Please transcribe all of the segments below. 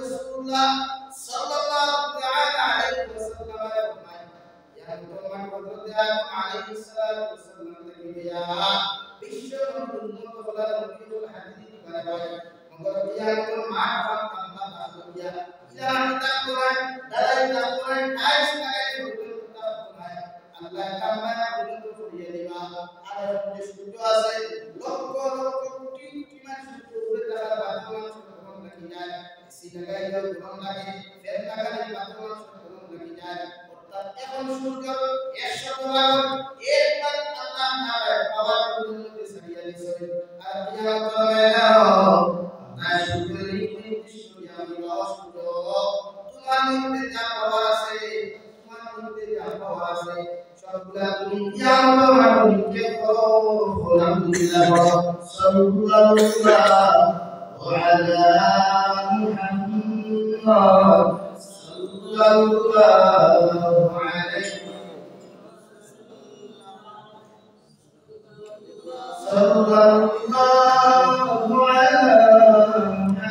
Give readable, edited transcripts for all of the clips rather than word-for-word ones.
রাসূলুল্লাহ সাল্লাল্লাহু তাআলা আলাইহি ওয়াসাল্লাম ya Muhammad হযরত আদম আলাইহিস সালাতু ওয়াসাল্লাম থেকে দিয়া বিশ্ব উন্নত হলার নবীর হাদিস বানায় মগর কিয়ামতের মাঠ আল্লাহ তাআলা দিয়া ইলা কিতাব কোরআন দালাই কোরআন আয়াত লাগাই কিতাব কোরআন আল্লাহ তাআলা উন্নত করিয়ে দিবা আর যে সূর্য আছে লক্ষ লক্ষ কোটি কোটি মানুষ উপরে তারা বাদমান সরকম লাগি যায় এসি লাগাই দাও গরম লাগে ফ্যান লাগালে বাদমান সরকম লাগি যায় অর্থাৎ এখন সূর্য 100 ভাগ একবার আল্লাহ তাআলা পাওয়ার পদ্ধতিতে সারিয়ে দিয়েছে আর কিয়ামতের ময়দানে না সূর্যের নির্দিষ্ট আমি সূর্য তোমার মধ্যে যা পাওয়ার আছে তোমার মধ্যে যা পাওয়ার আছে সবগুলা তুমি কিয়ামতের মাঠে নিয়ে করো আলহামদুলিল্লাহ সাল্লাল্লাহু আলা মুহাম্মদ সাল্লাল্লাহু আলাইহি sallallahu ala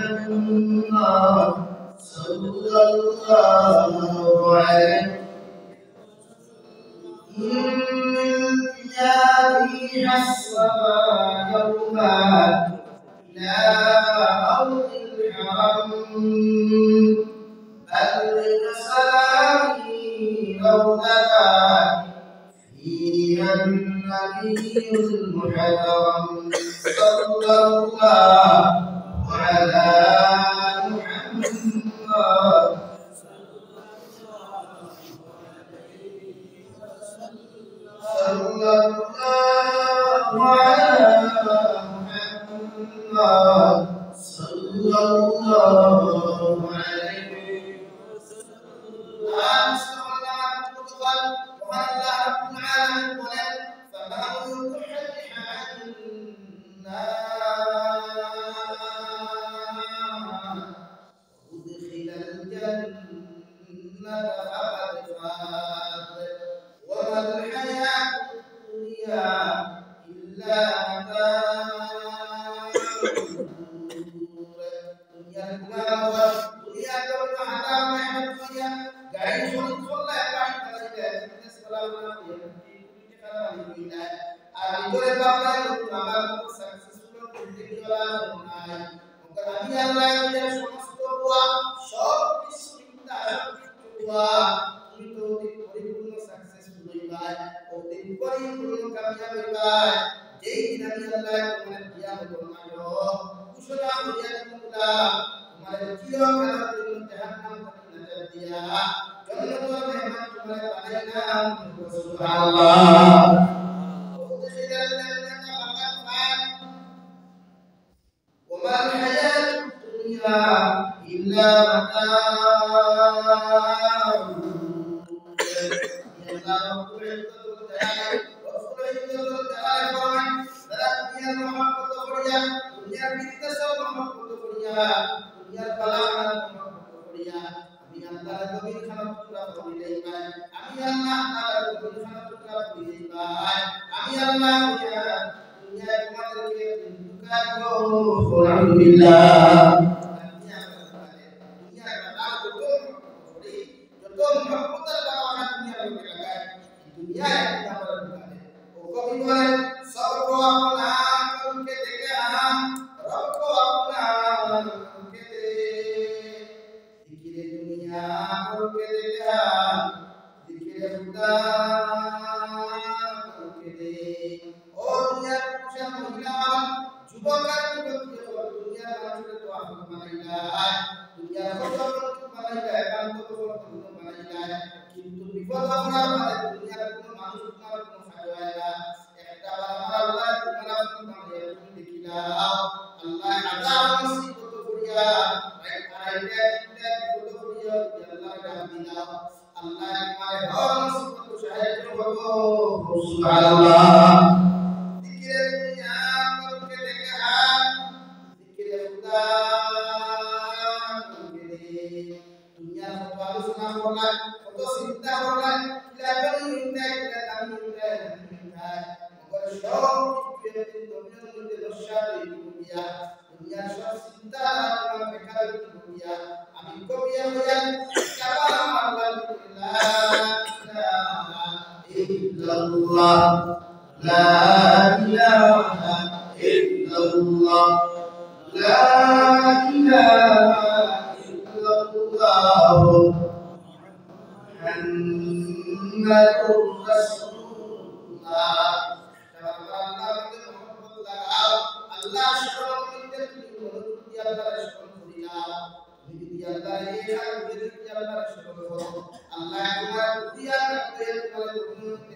Muhammad sallallahu alaihi ya hasba yawma la awil haram bal salami rawdaka fiha النبي المحترم صلى الله على محمد صلى الله على محمد صلى الله عليه illallah la ilaha illallah Muhammadur Rasulullah Allah shukran minte di Allah shukran koriya di Allah ekha di Allah shukran koro Allah তোমার দুনিয়া করতে তোমার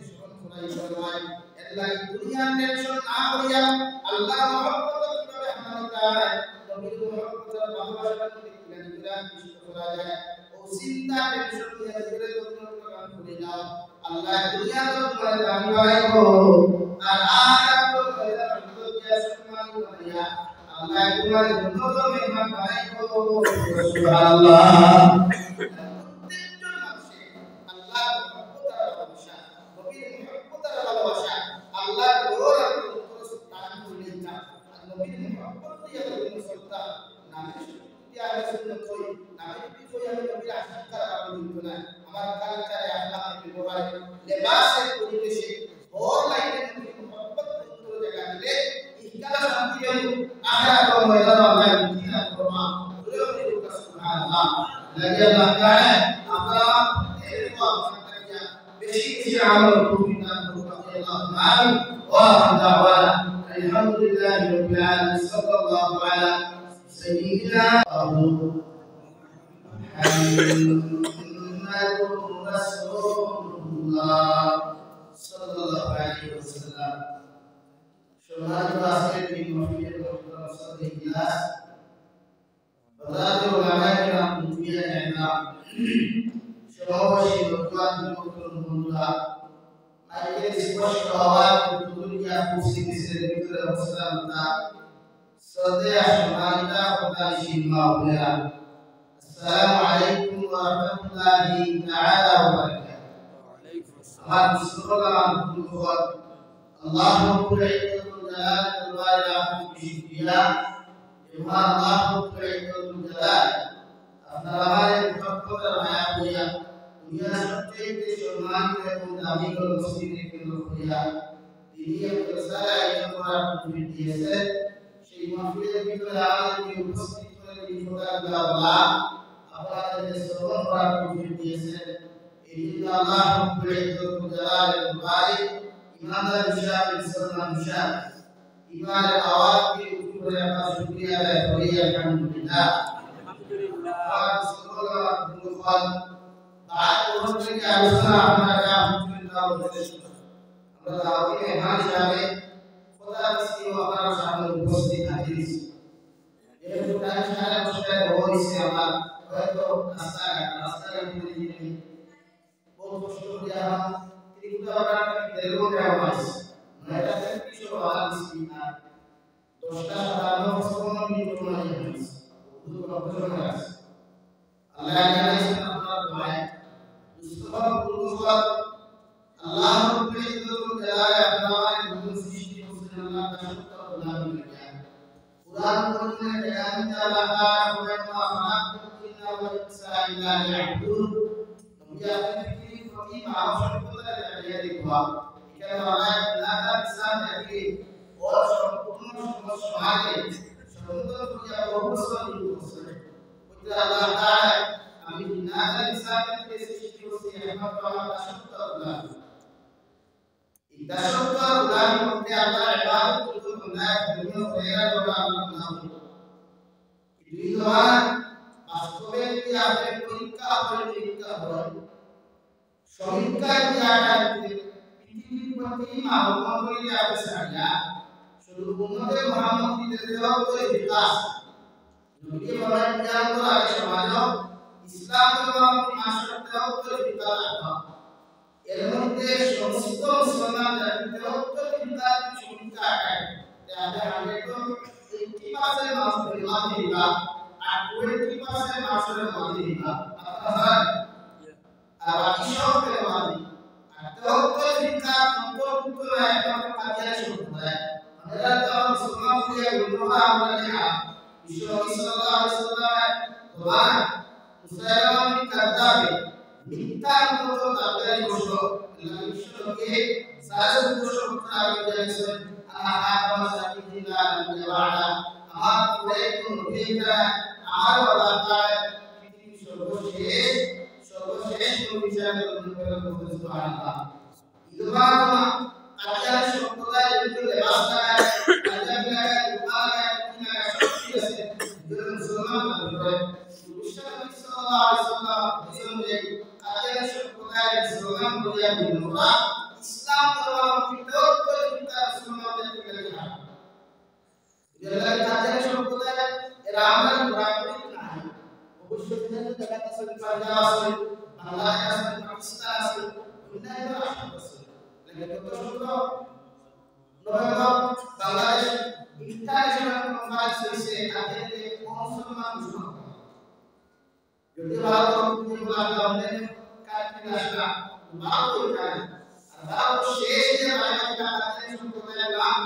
shukran korai korwai Allah দুনিয়া tension না করিয়া Allah মহব্বত কিভাবে হারানো যায় নবীর মহব্বতের ভালোবাসার মধ্যে কিভাবে বিশুদ্ধ করা যায় ও চিন্তা টেনশন নিয়ে ধীরে ধীরে প্রোগ্রাম করে যাও Allah দুনিয়া তো তোমার দান বাড়াইবো আর আখিরাত তো তোমার দিয়া সম্মান করিয়া Allah তোমার উন্নত মেহমান বানাইবো সুবহানাল্লাহ প্রত্যেকজন মানুষের আল্লাহ মহব্বতের ভালোবাসা নবীর মহব্বতের ভালোবাসা আল্লাহ দোর আর স্থান করে না নবীর মহব্বত দিয়া নবীর সত্তা নামে দিয়া সুন্নাত কই নামে কি কই আমি নবীর আশিক করা বলতো না আমার কালচারে আখলাকে ব্যবহারে লেবাসের পরিবেশে ওর লাইনে নবীর মহব্বত করে জায়গা দিলে ইহকাল শান্তি হইল আখিরাত ও ময়দান আল্লাহ দিনা ফরমা বলে সুবহানাল্লাহ লাগে আল্লাহ তাআলা আমরা এরকম আপনাকে বেশি বেশি আমল তৌফিক দান করুন আল্লাহ আমিন ওয়া দাওয়ানা আলহামদুলিল্লাহি রাব্বিল আলামিন সাল্লাল্লাহু আলা সাইয়্যিদিনা মুহাম্মাদুর রাসূলুল্লাহ সাল্লাল্লাহু আলাইহি ওয়াসাল্লাম সম্মানিত আজকের এই মাহফিলের মকসদ ইখলাস হযরত উলামা কিরাম মুফতিয়া ইমাম সমাবেশী লোকমান বন্ধুরা মাইকের স্পষ্ট আওয়াজ দুনিয়া খুশি দিছে ভিতরে অবস্থান তা শ্রদ্ধেয় সম্মানিত প্রধানশীল মাওলানা আসসালামু আলাইকুম ওয়া রাহমাতুল্লাহি তাআলা ওয়া বারাকাতুহু ওয়া আলাইকুম আসসালাম মুসলমান বন্ধুগণ আল্লাহ রাব্বুল ইজ্জতুল জালাল ওয়াল ইকরাম বিশুকরিয়া ইমা আল্লাহ রাব্বুল ইজ্জতুল জালাল আপনারা আমাদের মহব্বতের মায়া করিয়া দুনিয়ার সবচেয়ে সম্মানিত এবং দামি মসজিদের কেন্দ্র করিয়া তিনি আপনার সারা আয়োজন করার তৌফিক দিয়েছেন সেই মাহফিলের ভিতরে আমাদেরকে উপস্থিত করে তিনি খোদা আল্লাহ আপনাদের শ্রবণ করার তৌফিক দিয়েছেন এই জন্য আল্লাহ রাব্বুল ইজ্জতুল জালালের দরবারে ইমানদার হিসাবে মুসলমান হিসাবে ইমানের আওয়াজকে উঁচু করে আমরা শুকরিয়া আদায় করি আলহামদুলিল্লাহ আলোচনা আপনারা আমরা দাওয়াতি মেহমান হিসাবে খোদা মিষ্টি আপনার সামনে উপস্থিত হাজির হয়েছি যেহেতু টাইম সাড়ে 10টায় হয়েছে আমার হয়তো রাস্তাঘাট মধ্যে বহু কষ্ট করে আমার কিন্তু আমরা দেরো দেওয়া হয়েছে নয়টা থেকে কিছু বাধা মিষ্টি না 10টা 57 মিনিট নয় হয়েছে দুটো অপশন আছে আল্লাহ জানেন আপনার দোয়ায় মুস্তফা পুরুষরা আল্লাহ রাব্বুল ইজ্জতুল জালাল আপনার নতুন সৃষ্টি করেছেন আল্লাহ তাআলা কোরআন বিজ্ঞান কোরআন পড়লে জ্ঞান তাআলা ওয়া মা খালাকুল ওয়াল ইনসা ইল্লা লিয়াবুদুন নবী আপনি কি প্রতি আবশ্যকতা জানিয়ে দিবা এখানে আল্লাহ নাদা ইসলাম দেখি ওর সম্পূর্ণ সমাজে সুন্দর করিয়া অবস্থান করেছেন ওইটা আল্লাহ তাআলা আমি নাদা ইসলামকে সৃষ্টি করেছি একমাত্র আমার দাসত্ব দাসত্বের উদাহরণ মধ্যে আল্লাহ ইবাদত করতে বান্দায় বিভিন্ন প্রয়াস করা আল্লাহ নাম দুই জবান বাস্তবে কি আপনি পরীক্ষা হয় সমীক্ষা কি আকারে পৃথিবীর প্রতি আহ্বান করে আপনি সারিয়া শুধু উম্মতে মুহাম্মদীদের দেওয়া করে বিকাশ নবী বলেন জ্ঞান করা সমাজ ইসলাম ধর্ম মাসুর দেওয়া করে বিকাশ এর মধ্যে সমস্ত মুসলমান জাতিতে উত্তর বিদ্যার সংখ্যা আকারে তাহলে 80% মানুষ পরিমাণ দিবা আর 20% মানুষের মধ্যে দিবা আপনারা আর বাকি সব পরিমাণ আর উত্তর বিদ্যা অন্তর্ভুক্ত একদম কাজিয়া শুরু হয় আমরা তো মুসলমান হয়ে গুণা আমরা নেহা বিশ্ব সাল্লাল্লাহু আলাইহি ওয়াসাল্লাম কোরআন মুসলমান কাযাবে মিথ্যার মতো দাবি করলো আল্লাহ বিশ্বকে সারা বিশ্ব আগে জানিয়েছেন ana sayyidina al-jawada আমার পরে কোন নবীরা আমার ওলাদায় পৃথিবীর সর্বশেষ নবী হিসেবে অনুগ্রহ করতে সুবহানাল্লাহ ইদবানা আজান সম্প্রদায় যেগুলো লেবাস লাগায় আজান লাগায় দুআ লাগায় কি লাগায় সব ঠিক আছে যেগুলো মুসলমান করে বিশ্বনবী সাল্লাল্লাহু আলাইহি ওয়াসাল্লাম বলেছেন যে আজান সম্প্রদায় মুসলমান বলিয়া বিনোরা ইসলাম ধর্মাবলম্বী প্রত্যেকটা মুসলমানদের থেকে লেখা যারা আজান সম্প্রদায় এরা আমরা পুরাপুরি নাই অবশ্যই কিন্তু দেখা যাচ্ছে পাঞ্জাব আছে বাংলাদেশ আছে পাকিস্তান আছে অন্যান্য রাষ্ট্র আছে লেকিন কত সুন্দর নভেম্বর বাংলাদেশ ইন্টারন্যাশনাল কনফারেন্স হইছে আজকে মুসলমান মুসলমান যদি ভারত বলা হয় কাটতে আসলা ভারত যায় আর ভারত শেষ যে রাজনীতি আজকে সম্প্রদায়ের নাম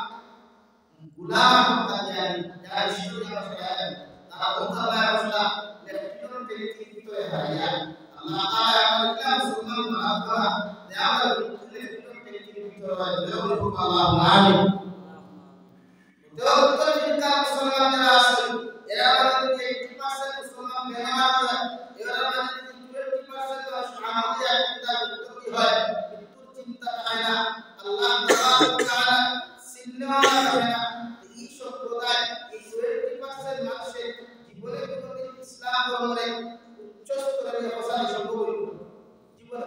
গুলাম তাজারি যারা ইসলামের শায়র তারা মুতাল্লাহ রাসূলা লেফটেন্যান্ট টেরিটরি হারিয়া আল্লাহ তাআলা আমাদের মুসলমান বানাবা দেওয়ার লেফটেন্যান্ট টেরিটরি হয় আল্লাহ আমিন দৌলত জিনকা মুসলমান যারা আছে এরা আমাদের 80% মুসলমান বেনামাজ হয় এরা আমাদের 20% শাহাদিয়া কিতাব উত্তরী হয় মৃত্যুর চিন্তা হয় না আল্লাহ তাআলা সিনেমা হয় না এই সম্প্রদায় এই 20% মানুষের জীবনের প্রতি ইসলাম ধর্মের উচ্চ স্তরের অবস্থান সম্ভব হইল জীবন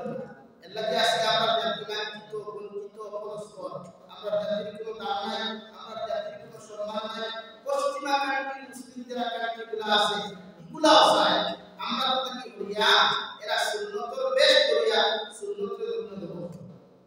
এলাকে আজকে আমরা জাতি লাঞ্ছিত বঞ্চিত পরস্পর আমরা জাতির কোনো দাম নাই আমরা জাতির কোনো সম্মান নাই পশ্চিমা কান্ট্রি মুসলিমদের কান্ট্রিগুলো আছে এগুলো আছে আমরা কি করিয়া এরা সুন্নতর বেশ করিয়া সুন্নতের জন্য দেব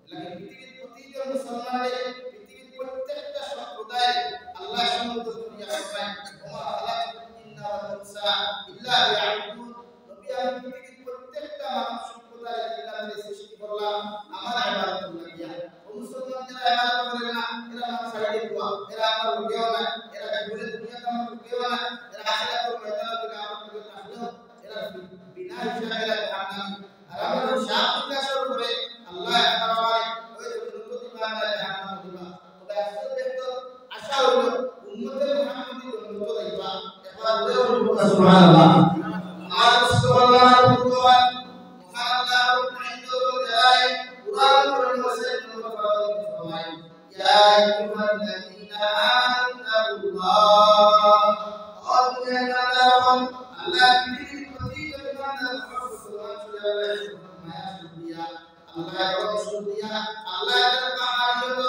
এলাকে পৃথিবীর প্রতিজন মুসলমানের পৃথিবীর প্রত্যেকটা সম্প্রদায় আল্লাহ সম্মত করিয়া রাখেন ওয়া খালাকুল জিন্না ওয়াল ইনসা ইল্লা লিয়াবুদুন নবী আমি পৃথিবীর প্রত্যেকটা মানব সম্প্রদায়ের জিন্নাতের সৃষ্টি করলাম আমার ইবাদত লাগিয়া ও মুসলমান যারা ইবাদত করে না এরা আমার সাইডে দোয়া এরা আমার লোকেও না এরা জীবনে দুনিয়াতে আমার লোকেও না এরা আখিরাতের ময়দানে থেকে আমার লোকে থাকলেও এরা বিনা হিসাবে এরা জাহান্নামী আর আমরা শাপ বিকাশের করে আল্লাহ তাআলা ওই উন্নত দিবানা জাহান্নাম দিবা তবে আসল দেখতো আশা হলো উম্মতের মুহাম্মদী উন্নত দিবা এবার বলে সুবহানাল্লাহ আর সুবহানাল্লাহ ভগবান মুহাম্মদ ইন্নাল্লাহু জালাল কুরআন পড়ছে ফরমায় ইয়া আইয়ুহাল্লাযীনা আমানুল্লাহ আল্লাহ আল্লাহ পৃথিবীর প্রতিজন বান্দা মুহাম্মদ সাল্লাল্লাহু আলাইহি ওয়াসাল্লাম মায়া শুকরিয়া আল্লাহর শুকরিয়া আল্লাহর পাহাড়িয়ত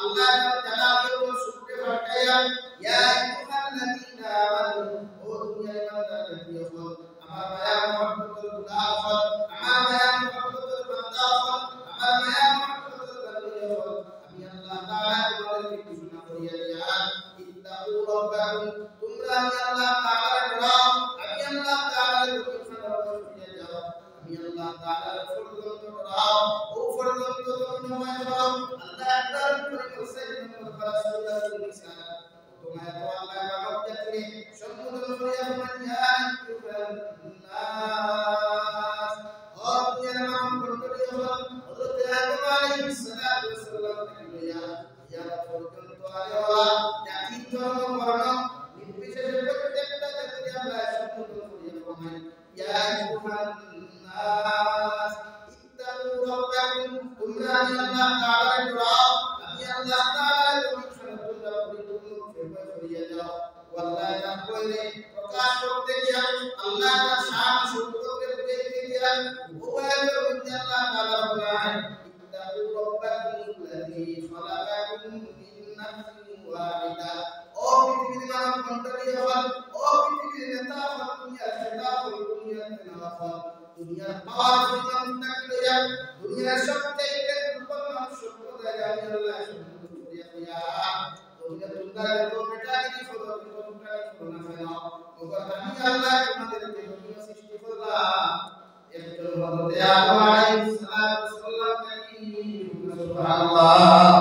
আল্লাহর জালালিয়ত শুকরিয়া বাটায়া ইয়া আইয়ুহাল্লাযীনা আমানু ও দুনিয়ার বান্দা জাতিয়ত আমার মায়া মুহাম্মদের গুলাম হল আমার মায়া মুহাম্মদের বান্দা হল আমার মায়া মুহাম্মদের বান্দা হল আমি আল্লাহ তাআলা তোমাদেরকে ঘোষণা করিয়া দিলাম ইত্তাকু রাব্বাকুম তোমরা আমি আল্লাহ তাআলার ডরাও আমি আল্লাহ তাআলার ঘোষণা করিয়া যাও আমি আল্লাহ তাআলার ফরমান ডরাও ও ফরমান তোমরা মায় করো আল্লাহ একবার করে বলছে মুহাম্মদ রাসূলুল্লাহ সাল্লাল্লাহু আলাইহি ওয়াসাল্লাম তোমরা তো আল্লাহ বাবা জাতি সম্বোধন করিয়া মানিয়া নাস ও দুনিয়ার নাম বন্ধুরি হল হযরত আদম আলাইহিস সালাতু ওয়াস সালাম থেকে ইয়া পর্যন্ত আলেওয়ালা জাতি ধর্ম বর্ণ নির্বিশেষে প্রত্যেকটা জাতিকে আল্লাহ সম্বোধন করিয়া ফরমায় ইয়া আইয়ুহান নাস ইত্তাকু রাব্বাকুম তোমরা আমি আল্লাহ তাআলার ডরাও আমি আল্লাহ তাআলার ঘোষণা তোমরা পরিপূর্ণ করিয়া যাও আল্লাহ তাআলা কইলে প্রকাশ করতে গিয়া আল্লাহ তাআলার শান সুবহানকে বুঝাইতে গিয়া উভয়ের মধ্যে আল্লাহ তাআলা বলেন ইত্তাকু রাব্বাকুমুল্লাযী খালাকাকুম মিন নাফসিন ওয়াহিদা ও পৃথিবীর মানব মণ্ডলী হল ও পৃথিবীর নেতা হল দুনিয়ার নেতা হল দুনিয়ার নেতা হল দুনিয়ার পাওয়ার পরিমাণটা কি লইয়া দুনিয়ার সবচেয়ে দুর্বল মানুষ সম্প্রদায় আমি আল্লাহ সম্বোধন করিয়া দিয়া দুনিয়া তোমরা যত বেটাগিরি করো তোমরা করো না কেন মগর আমি আল্লাহ তোমাদেরকে দুনিয়া সৃষ্টি করলাম একজন হযরত আদম আলাইহিস সালাম থেকে সুবহানাল্লাহ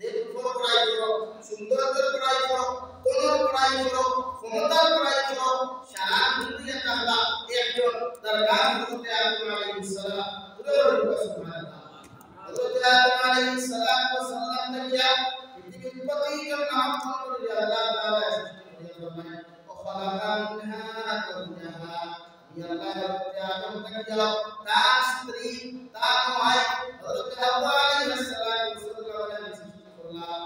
দেখো পড়াই করো সুন্দরতার পড়াই করো তোর পড়াই করো ক্ষমতার পড়াই করো সারা দুনিয়াতে আল্লাহ একজন তার নাম হযরত আদম আলাইহিস সালাম সুবহানাল্লাহ হযরত আদম আলাইহিস সালাম থেকে প্রত্যেকজন নামাজ পড়লে আল্লাহ তাআলা সৃষ্টি করে ফরমায় ও খালাকা মিনহা যাওজাহা আল্লাহ রাব্বুল আলামিন তাকিয়া তার স্ত্রী তার ওয়াই হযরত হাওয়া আলাইহিস সালাতু ওয়াস সালাম সৃষ্টি করলাম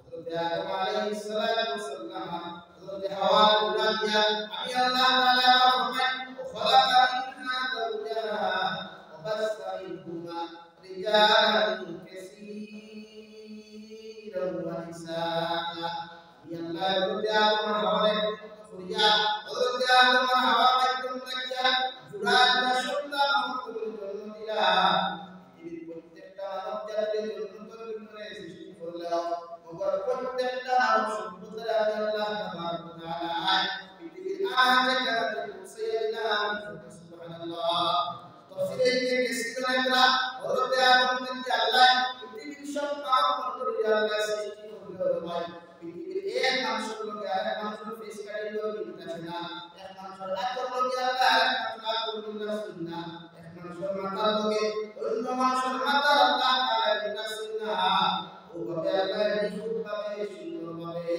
হযরত আদম আলাইহিস সালাতু ওয়াস সালাম হযরত হাওয়া উলাদিয়া আমি আল্লাহ তাআলা ফরমায় ও খালাকা মিনহা যাওজাহা ওয়া বাসসা মিনহুমা রিজালান কাসীরান ওয়া নিসাআ আল্লাহ হযরত আদম আর হাওয়ার করিয়া হযরত আদম আর হাওয়ার মাধ্যমে তাকিয়া জোড়া জোড়া সন্তান আমাদের জন্ম দিলা পৃথিবীর প্রত্যেকটা মানব জাতির জন্য করে সৃষ্টি করলেও ওগর প্রত্যেকটা মানব সম্প্রদায় আমি আল্লাহ তাবারক ওয়া তাআলা পৃথিবীর আগে কাছে পৌঁছে দিলাম সুবহানাল্লাহ তাফসীরে থেকে সিদ্ধান্তরা হযরত আদম থেকে আল্লাহ পৃথিবীর সব মানব মণ্ডলী আল্লাহ সৃষ্টি করলো ভাই পৃথিবীর এক মানুষের লোকে আরেক মানুষের ফেস কাটিং করে দিতেছে না এক মানুষের আকল লোকে আল্লাহ আরেক মানুষের আকল দিতেছে না এক মানুষের মাথার লোকে অন্য মানুষের মাথার আল্লাহ তাআলা দিতেছে না ওভাবে আল্লাহ নিখুঁতভাবে সুন্দরভাবে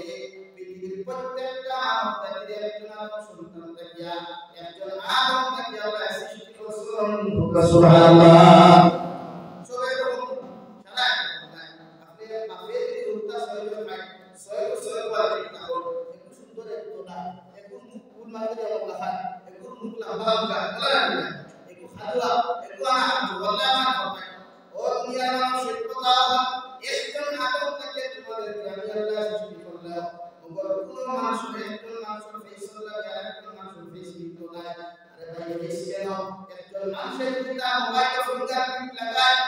পৃথিবীর প্রত্যেকটা মানব জাতির একজন আদম সন্তান থেকে একজন আদম থেকে আল্লাহ সৃষ্টি করেছেন সুবহানাল্লাহ সবাই বলুন সারা আপনি উত্তর সহিহ বলে তাহলে একটু সুন্দর একটু না একটু ফুল মারতে আল্লাহ একটু মুখ লম্বা লম্বা বলেন না একটু খাদুয়া একটু আনা বললে আমার হবে ও দুনিয়ার মানুষ কথা একজন আদম থেকে তোমাদের আমি আল্লাহ সৃষ্টি করলাম ওগর কোন মানুষের একজন মানুষের ফেসল লাগে আরেকজন মানুষের ফেস কিন্তু নাই আরে ভাই ফেস কেন একজন মানুষের যদি তার মোবাইলে ফিঙ্গারপ্রিন্ট লাগায়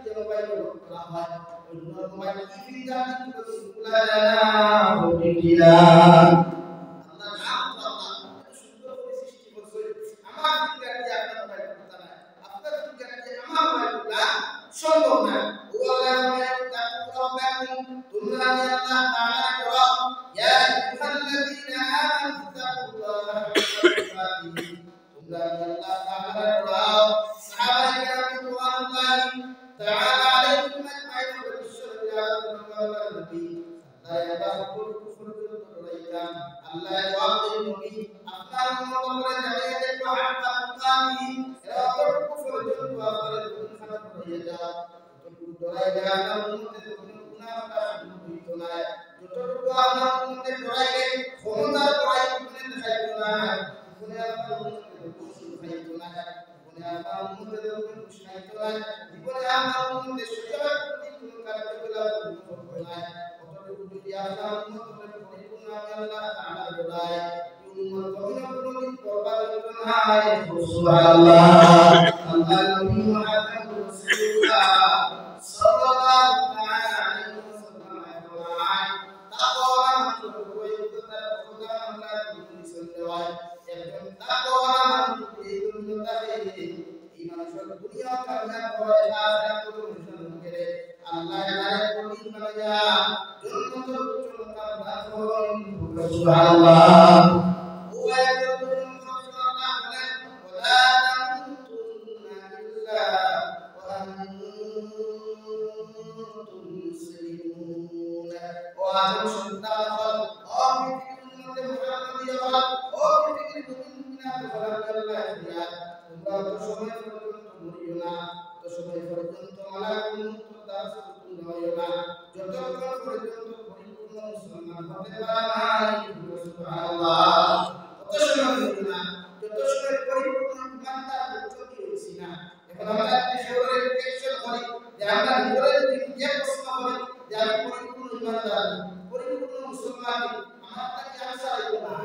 যে মোবাইল করা হয় অন্য মোবাইল কি ফিঙ্গারপ্রিন্ট করে খোলা যায় না ওটিকিরা আল্লাহ নাম তো আল্লাহ এত সুন্দর করে সৃষ্টি করছে আমার ফিঙ্গার দিয়ে আপনার মোবাইল করতে না আপনার ফিঙ্গার দিয়ে আমার মোবাইল করা সম্ভব না ও আল্লাহ রাব্বাকুম তোমরা আল্লাহ তাআলা করো ইয়া আইয়ুহাল্লাযীনা আমানু তাকুল্লাহা হাক্কা তুকাতিহি তোমরা আল্লাহ তাআলা করো সাহাবায়ে কেরাম রাদিয়াল্লাহু তাআলা আলাইহিম আজমাইন ওয়া নবী আল্লাহ কুফর করাইতাম আল্লাহ জবাব দেন নবী আপনার উম্মত করে জানিয়ে দেন হাক্কা তুকাতিহি এরা কুফর জন্য আপনাদের খারাপ হয়ে যায় ডরাই যায় আপনার উম্মতের কোনো গুনাহটা হইতো না যতটুকু আপনার উম্মতের ডরাইলে ক্ষমতার ডরাই কোনো দেখাইতো না কোনো আপনার উম্মতের খুশি হইতো না কোনো আপনার উম্মতের খুশি হইতো না জীবনে আপনার উম্মতের শরীয়তের প্রতি কোনো কার্যকলাপ হইতো না কতটুকু যদি আপনার উম্মতের পরিপূর্ণ আল্লাহ তাআলা ডরাই উম্মত কোনদিন বরবাদ হইতো না সুবহানাল্লাহ আল্লাহ নবী মুহাম্মদ রাসূলুল্লাহ সাল্লাল্লাহু তাআলা আলাইহি ওয়াসাল্লাম তাকওয়া মানুষ হইতো তার খোদা আল্লাহ দিয়েছেন দেওয়ায় একজন তাকওয়া মানুষ এই দুনিয়াতে এই মানুষের দুনিয়া কামিয়াব হয় আখিরাত পরিপূর্ণ করে আল্লাহ তাআলা পবিত্র বানায়া জান্নাতুল উচ্চ মাকাম দান করুন সুবহানাল্লাহ ওয়া ইয়াকুতুন রাসূলুল্লাহ বলেন ওয়ালা তামুতুন্না ইল্লা ওয়া আনতুম মুসলিমুন ও আদম সন্তান হল ও পৃথিবীর মধ্যে মুহাম্মদী হল ও পৃথিবীর মুমিনা হল আল্লাহ দিয়া তোমরা তো সময় পর্যন্ত মরিও না তো সময় পর্যন্ত মালাকুল মউত দাস হইও না যতক্ষণ পর্যন্ত পরিপূর্ণ মুসলমান হতে পারা নাই সুবহানাল্লাহ কত সময় হইতো না যত সময় পরিপূর্ণ ইমানদার হতে হইছি না এখন আমরা একটা শহরে রিফ্লেকশন করি যে আমরা নিজের দিকে প্রশ্ন করি যে আমি পরিপূর্ণ ইমানদার পরিপূর্ণ মুসলমান আমার তাকে আশা হইতো না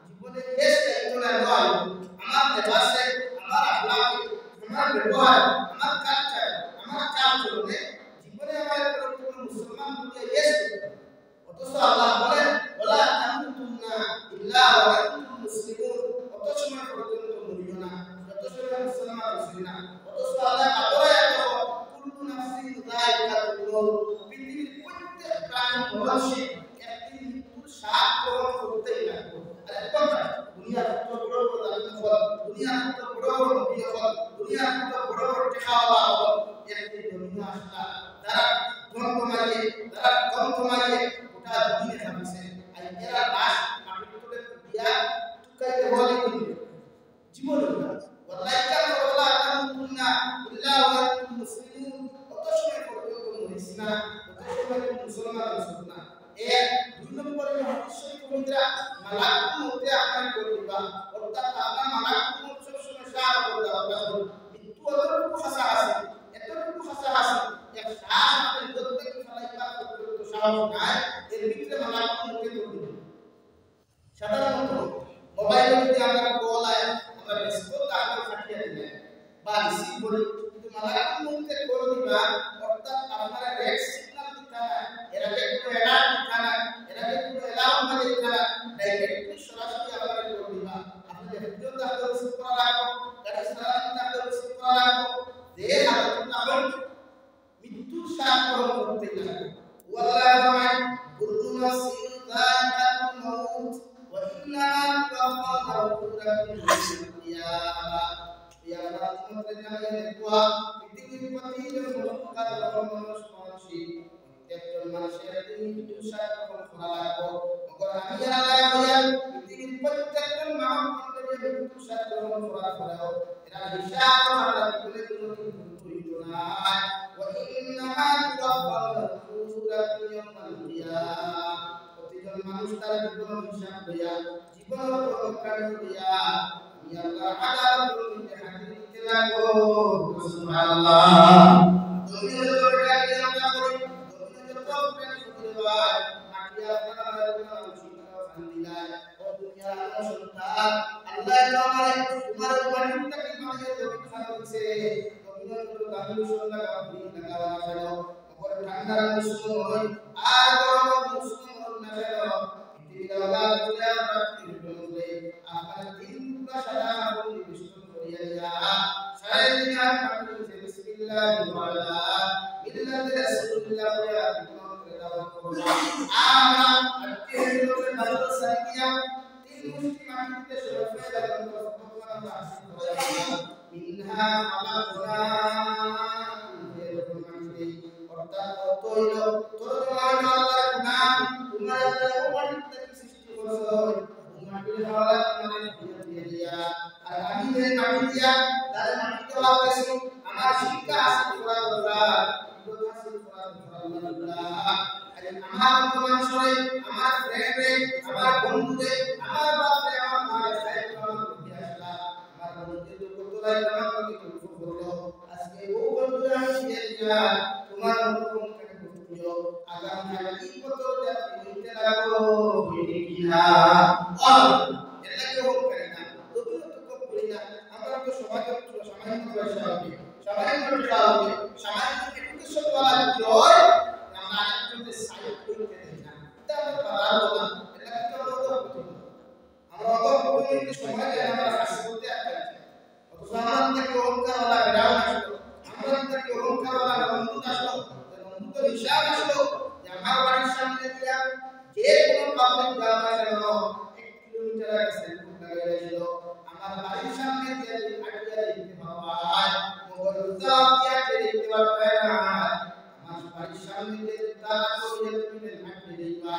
জীবনে বেশ হইতো না নয় আমার দেবাসে আমার আখলাকে আমার ব্যবহার আমার কালচার আমার চালচলনে জীবনে আমার পরিপূর্ণ মুসলমান হতে বেশ অথচ আল্লাহ বলেন ওয়ালা তামুতুন মিত্রা মালাকুল মউতে আপনার করবা অর্থাৎ আপনার মালাকুল মউত সব সময় সাহায্য করতে হবে মৃত্যু এতটুকু হাসা আছে এক শ্বাস আপনার ধরতে কি ফলাইবা পর্যন্ত সাহস নাই এর ভিতরে মালাকুল মউতে করবে সাধারণত মোবাইলে যদি আমরা কল আয় আমরা রিসিভ করতে আমরা ফাটিয়ে দিই বা রিসিভ করি কিন্তু মালাকুল মউতে কল দিবা অর্থাৎ আপনারা রেড সিগন্যাল দিতা না এর আগে কোনো অ্যালার্ট দিতা না এর আগে কোনো অ্যালার্ম মানে দিতা না ডাইরেক্টলি সরাসরি আপনারা কল দিবা আপনি ভিডিও তাহলে রিসিভ করা লাগবে গাড়ি চালাতে তাহলে রিসিভ করা লাগবে যে হালত না মৃত্যুর স্বাদ গ্রহণ করতে লাগবে ওয়াল্লাহি কুল্লু নাফসিন যায়িকাতুল মাউত ওয়া ইন্নামা তুওয়াফাউনা উজুরাকুম ইয়াওমাল কিয়ামাহ কিয়ামত মধ্যে জানিয়ে দেখবা পৃথিবীর প্রতিজন মানুষ প্রত্যেকজন মানুষের মৃত্যুর স্বাদ গ্রহণ করা লাগবে মগর আমি আল্লাহ বলেন পৃথিবীর প্রত্যেকজন মানব মণ্ডলীর মৃত্যুর স্বাদ গ্রহণ করার পরেও এরা হিসাব করার বলে কোনো কিন্তু না وإنما توفى أجوركم يوم القيامة প্রতিজন মানুষ তার জীবন হিসাব দিয়া জীবন প্রকাশ দিয়া আমি আল্লাহ আদালতের মধ্যে হাজির দিতে লাগবো সুবহানাল্লাহ দুনিয়ার জগতে আমরা করি দুনিয়ার জগতে শুধু ভাই মাটিয়া আপনারা আলহামদুলিল্লাহ ও দুনিয়ার সন্তান আল্লাহ তোমার মাটির থেকে মাটির জগৎ খাওয়াছে তাহলে শুনলা আপনি লাগাওয়া হলো ওপরে ঠান্ডা মৌসুম হয় আর গরম মৌসুম না হলো পৃথিবীর আল্লাহ রাখতে বলে আপনার দিনটা সারা আপনি বিষ্ণু করিয়া যা সারা দিন আপনি বিসমিল্লাহির ওয়ালা মিল্লাতে রাসূলুল্লাহ ওয়া আমরা আজকে লোকের ভালো সাইকিয়া তিন মুষ্টি মাটিতে সরফে লাগানো ভগবান হাসিল করে মিনহা অর্থাৎ তৈল তোর আল্লাহর নাম তোমার মাটিতে সৃষ্টি করছো মাটির হাওয়া মানে দিয়ে দিয়া আর আমি যে মাটি দিয়া তার মাটিতে লাগাইছো আমার শিক্ষা আছে করা দরকার আমার মানুষরে আমার ফ্রেন্ডে আমার বন্ধুদের আমার বাপরে আমার মায়ের সাইড আমার আসলা আমার বন্ধুদের কতলাই আমার প্রতি করলো আজকে ও বন্ধুরা শিয়া তোমার অনুকরণ করে করছো আগামী কি কত যাত্রী হইতে লাগো এটি কিনা এটা কি হোক করে না দুটো তো করি না আমরা তো সমাজ সামাজিক ব্যবসা হবে সামাজিক একটু সতওয়ালা কি হয় আমরা আরেকজনের সাইড করতে দেই না এটা আমরা পারাবো না এটা কি করব আমরা অবশ্যই সমাজে আমরা হাসি করতে আসছি অথচ আমরা থেকে অহংকারওয়ালা বেরাও আসলো আমরা থেকে অহংকারওয়ালা বন্ধু আসলো বন্ধু হিসাব আসলো যে আমার বাড়ির সামনে দিয়া যে কোনো পাবলিক জায়গা ছিল 1 কিলোমিটার আগে সেলফোন লাগাইছিল আমার বাড়ির সামনে দিয়ে আটিয়া দিতে হয় মগর উজাব দিয়া দিতে পারবে না আমার বাড়ির সামনে দিয়ে তারা করে তুমি হাঁটতে দিবা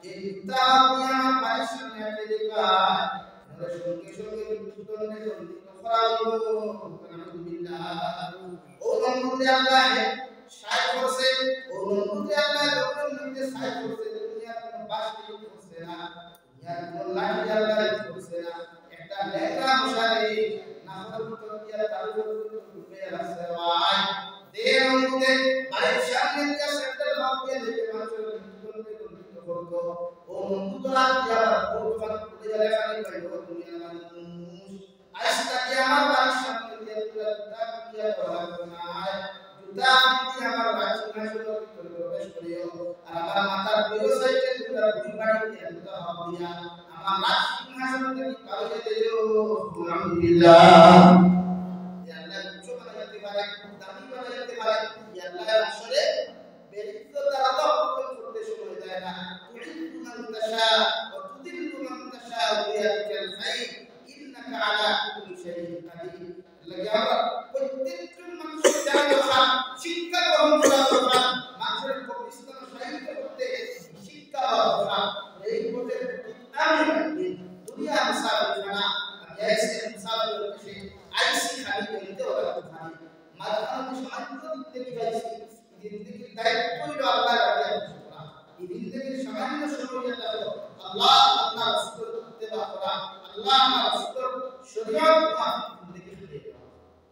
এই উজাব দিয়া আমার বাড়ির সামনে হাঁটতে দিবা আমরা সঙ্গে সঙ্গে মৃত্যুদণ্ডে দণ্ডিত করা হলো আলহামদুলিল্লাহ ও নমুনে আল্লাহ সাই করছে ও নমুনে আল্লাহ যখন নিতে সাই করছে দুনিয়ার কোনো বাসি করছে না দুনিয়ার কোনো লাঠি আল্লাহ করছে না একটা লেখা মশারে নাফর ভিতর দিয়া তার উপরে রাখছে ভাই দেহ নমুনে বাড়ির সামনে দিয়া সেন্টার ভাব দিয়ে লেখে মানুষের মৃত্যুদণ্ডে দণ্ডিত করতো ও নমুনা দিয়া ভগবান খুলে লেখা নেই দুনিয়ার মানুষ আজ তাকে আমার বাড়ির সামনে দিয়ে জুতা দিয়া করা না জুতা দিয়ে আমার বাড়ির সামনে প্রবেশ করিও আর আমার মাথার দুই সাইডে জুতা দুই বাড়ি দিয়ে জুতা হাত দিয়া আমার সিংহাসন থেকে কালিয়ে দিও আলহামদুলিল্লাহ ইয়া আল্লাহ উচ্চ বানাইতে পারে দামি বানাইতে পারে ইয়া আল্লাহ আসলে বেরিত দ্বারা তো করতে সময় দেয় না তুইতু মান তাশা ওয়া তুদিল্লু মান তাশা বিয়াদিল খায়র ইন্নাকা আলা কুল্লি শাইইন কাদির লাগে আমরা প্রত্যেকজন মানুষের জানা শিক্ষা গ্রহণ করা দরকার মানুষের ভবিষ্যৎ সাহিত্য করতে শিক্ষা দরকার এই পথে আমি দুনিয়া মুসাফির না আমি এসে মুসাফির হচ্ছে আই আল্লাহ রাসূলের ইত্তেবা করা, আল্লাহ রাসূলের শরীয়ত জিন্দেগি ফিরে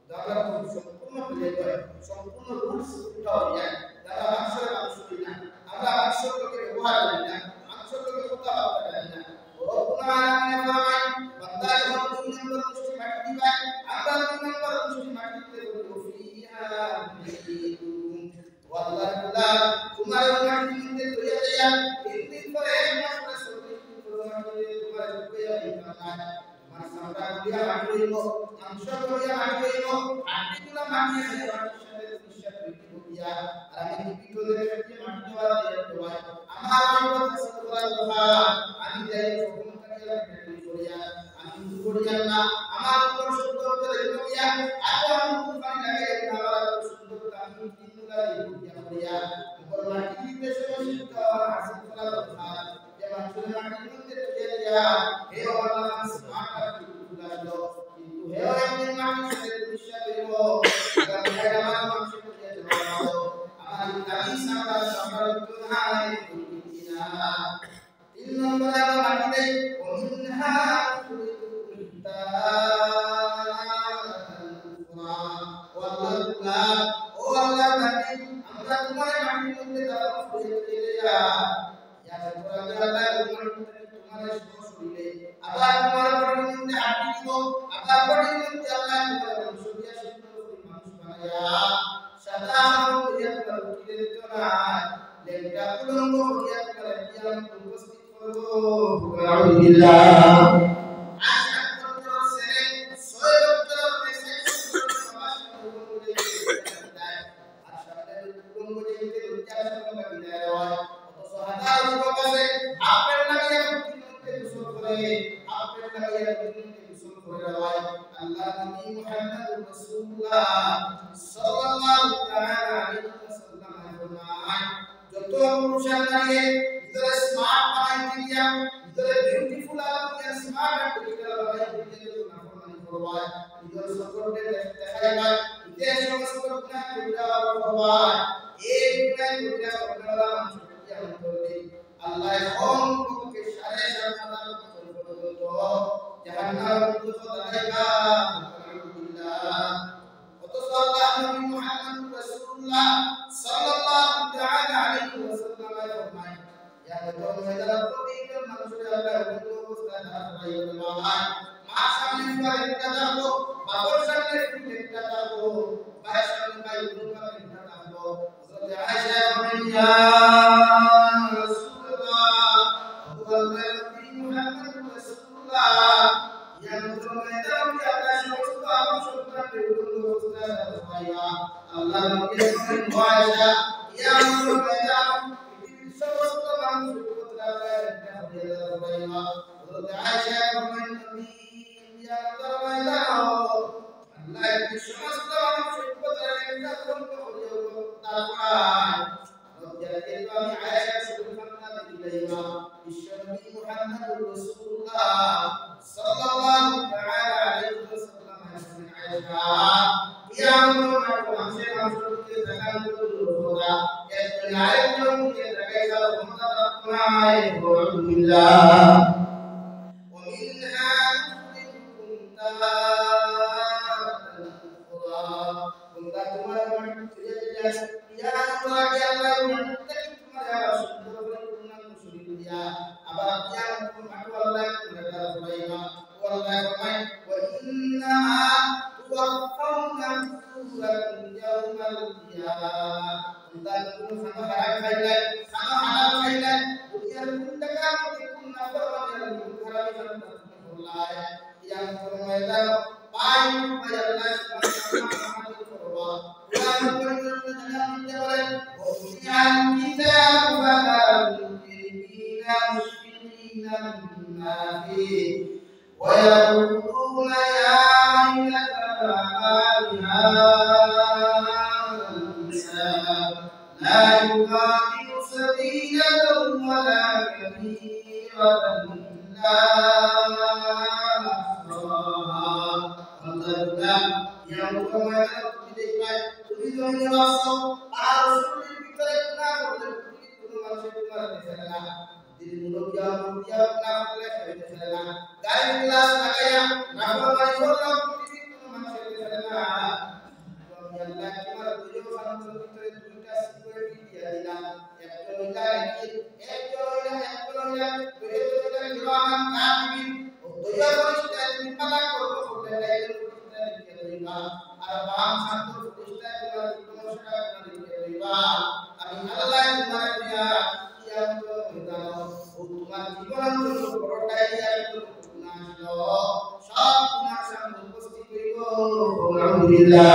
যারা সম্পূর্ণ ফিরে যায়, সম্পূর্ণ রুলস উল্টা হয়ে যায়, যারা মানুষের মানুষ হই না, আমরা মানুষের লোকে ব্যবহার করি না, মানুষের লোকে কথাবার্তা করি না। রব্বুল আলামিন ফরমায় বান্দা যখন 2 নম্বর মুষ্টি মাটি দিবে, আমরা 2 নম্বর মুষ্টি মাটিতে বলবো ফিহা বিদুম ওয়াল্লাহ তোমার মাটির মধ্যে ধরে যায় 3 দিন পরে 1 মাস পরে 40 দিন পরে মাটিতে তোমার ঢুকে যাবে না। তোমার সামরা দিয়া মাটি হইব, মাংস দিয়া মাটি হইব, হাড়িগুলো মাটি হইব, মাটির সাথে নিঃশ্বাস হইব দিয়া। আর আমি জীবিত দেখে মাটি দেওয়া দিয়ে দেওয়া আমার কথা সত্যি কথা আমি যাই হুকুম করিয়া বেটি করিয়া আমি করিয়া না আমার উপর সুন্দর করে দিয়া এখন পানি লাগে আমার সুন্দর আমি দিনগুলা দিয়া করিয়া উপর মাটি দিতে সমস্ত আমার হাসিল করা কথা যে মানুষের মাটির মধ্যে দিয়ে দিয়া হে আল্লাহ সুবহানাহু ওয়া তাআলা কিন্তু হে একদিন মাটির সাথে নিঃশ্বাস হইব এটা আমার মানুষের দিয়ে দেওয়া আমার নবী সাল্লাল্লাহু আলাইহি ওয়াসাল্লাম 3 নম্বরে আমরা মাটি দেই ওমিনহা ওয়াল্লাহ ও আল্লাহ মাটি আমরা তোমার মাটির মধ্যে দাও করে দিয়া ইয়া কোরআন আল্লাহ তোমার শরীরে আবার তোমার বডির মধ্যে হাড়ি দিব, আবার বডির মধ্যে আল্লাহ তোমার বংশ দিয়া সুন্দর মানুষ বানায়া সাদা হইয়া তোমার উঠিয়ে দিত না লেখা কুলঙ্গ হইয়া তোমার কিয়ামত উপস্থিত করব। আলহামদুলিল্লাহ আজ বছর ছেলে 6 বছর মেসে সমাজ করে দেয় আর সামনে কুলঙ্গ যেতে লজ্জা শরম বিদায় হয় অত হাজার যুবক আছে আপনার নামে গোসল করে আপনার নামে গোসল করে হয় আল্লাহ নবী মুহাম্মদ রাসূলুল্লাহ সাল্লাল্লাহু তাআলা আলাইহি ওয়াসাল্লাম ফরমায় যত পুরুষ নারী ভিতরে স্মার্ট বানাইতে গিয়া ভিতরে বিউটিফুল আর স্মার্ট আর ডিজিটাল বানাইতে গিয়া নাফরমানি করবায় ভিতরে সকলকে দেখায় না ইতে সমস্ত গুনাহ কইরা করবায় এই গুনাহ কইরা করলা মানুষ কিয়ামত করবে আল্লাহ কোন পক্ষে সাড়ে 7,000 বছর পর্যন্ত জাহান্নামের মধ্যে সদাইবা। আলহামদুলিল্লাহ অতঃ আল্লাহ নবী মুহাম্মদ রাসূলুল্লাহ সাল্লাল্লাহু তাআলা আলাইহি ওয়াসাল্লাম ফরমায় ইয়া ময়দান প্রতিজন মানুষের আল্লাহ বন্ধু অবস্থায় দাঁড় করাইয়া দেওয়া হয় মা সামনে পরে একটা দাও বাবার সামনে একটা দাও ভাইয়ের সামনে ভাই দুটো একটা দাও হযরত আয়েশা বলেন ইয়া আল্লাহ নবী বলেন ইয়া মুহাম্মদ পৃথিবীর সমস্ত মানুষ উপদ্রবে হয়ে যাবে হযরত আয়েশা বলেন নবী ইয়া মুহাম্মদ আল্লাহ এই সমস্ত মানুষ উপদ্রবে একটা বন্ধ হয়ে যাবে তারপর রব্বিকে তো আমি আয়েশা সুবহানাল্লাহ দিলাইবা বিশ্বনবী মুহাম্মদ রাসূলুল্লাহ সাল্লাল্লাহু তাআলা আলাইহি ওয়াসাল্লাম আয়েশা কিয়ামতের মাঠে মানুষের মানুষকে দেখান করুবা এর আরেকজনকে দেখাইবা ক্ষমতা নাই আলহামদুলিল্লাহ ومنها نخرجكم تارة أخرى কুন্দা তোমার মাটি ফিরে যায় ইয়া তোমাকে আল্লাহ মাটিতে তোমার সুন্দর করে পূর্ণাঙ্গ শরীর দিয়া আবার কিয়ামতের মাঠে আল্লাহ তোমার দ্বারা ফলাইবা আল্লাহ ফরমায় ওয়া ইন্না তুওয়াফাউনা উজুরাকুম ইয়াওমাল কিয়ামাহ কুন্দা তুমি খানা হারাম খাইলে খানা হালাল খাইলে দুনিয়ার কোন টাকা মধ্যে কোন নাফরমানি খারাপ করতে বললায় কিয়ামতের ময়দান পাই পাই আল্লাহ সুবহানাহু ওয়া তাআলা কুরআন পরিপূর্ণ জানাতে বলেন ওয়াসিআল কিতাবু ফাতারাল মুজরিমিনা মুশফিকিনা মিম্মা ফিহি ওয়া ইয়াকুলুনা ইয়া ওয়াইলানা লা يغادر صغيرة ولا كبيرة إلا أحصاها أنزلنا يوم তুমি যখন আসো আর রাসূলের ভিতরে গুনাহ করলে তুমি কোনো মানুষের তোমার দেখে না যদি মুরগিয়া মুরগিয়া না করলে খেতে চায় না গাড়ি ক্লাস লাগায়া নাফরমানি করলো পৃথিবীর কোনো মানুষের খেতে না আমি আল্লাহ তোমার দুই খানদের ভিতরে দুইটা সিকিউরিটি দিয়া দিলাম একজন হইলা নাকি একজন হইলা দুইটা কিরামান কাতিবিন ও দুইটা ফেরেশতা তুমি পালা করবে বলে লাইল ফেরেশতা লিখে দিবা আর বাম হাতের ফেরেশতা তোমার তোমার সাথে লিখে দিবা আমি আল্লাহ তোমার দিয়া কিয়ামত ময়দান ও তোমার জীবনের জন্য বড়টাই আসলো না আসলো সব তোমার সামনে উপস্থিত হইব আলহামদুলিল্লাহ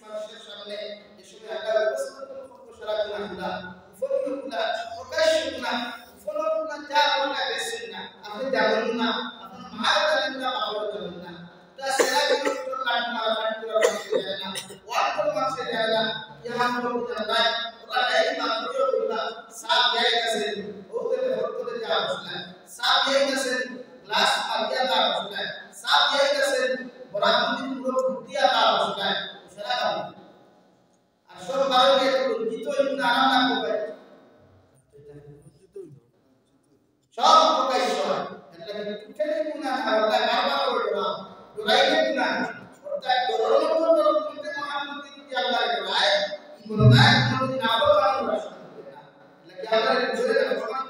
মানুষের সামনে যে সময় আল্লাহ উপস্থিত করতে সারা গুনাহগুলা উপরগুলা প্রকাশগুলা উপরগুলা যা বলা গেছে না আপনি জানেন না আপনার মা জানেন না বাবা জানেন না তা সেরা কোনো কাট মারা কাট করা যায় না ওয়ার্ড মাসে যায় না ইয়ামান লোক জানায় ওরা এই মাত্র বলা সাপ যায় গেছে ওদের হরতলে যা বসলা সাপ যায় গেছে গ্লাস মারিয়া দা বসলা সাপ যায় গেছে বরাবরই পুরো ফুটিয়া দা বসলা সেরা আর সব কারণে লজ্জিত ইবনে আরাম না করবে সব প্রকাশ্য এটা কিন্তু গুনাহ আল্লাহ বারবার করে না দোরাইলে গুনাহ অর্থাৎ দরর মধ্যে মুহাম্মদ কি আল্লাহ দোরায় ইমানদার মধ্যে না বলার রাস্তা এটা কি আল্লাহ জোরে না